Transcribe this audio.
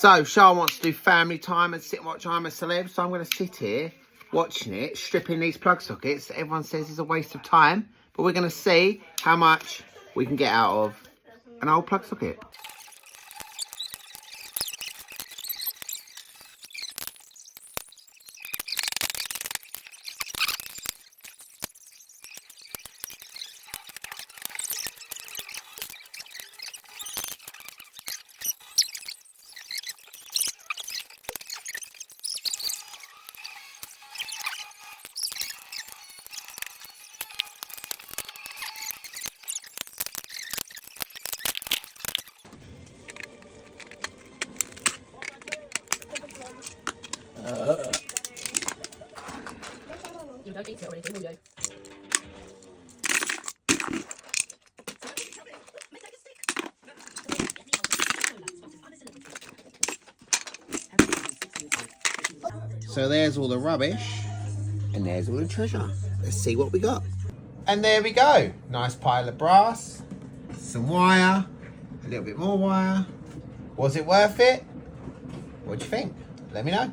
So, Charlotte wants to do family time and sit and watch I'm a Celeb. So I'm going to sit here watching it, stripping these plug sockets. Everyone says it's a waste of time. But we're going to see how much we can get out of an old plug socket. You don't eat it or anything, will you? So there's all the rubbish and there's all the treasure. Let's see what we got. And there we go. Nice pile of brass, some wire, a little bit more wire. Was it worth it? What do you think? Let me know.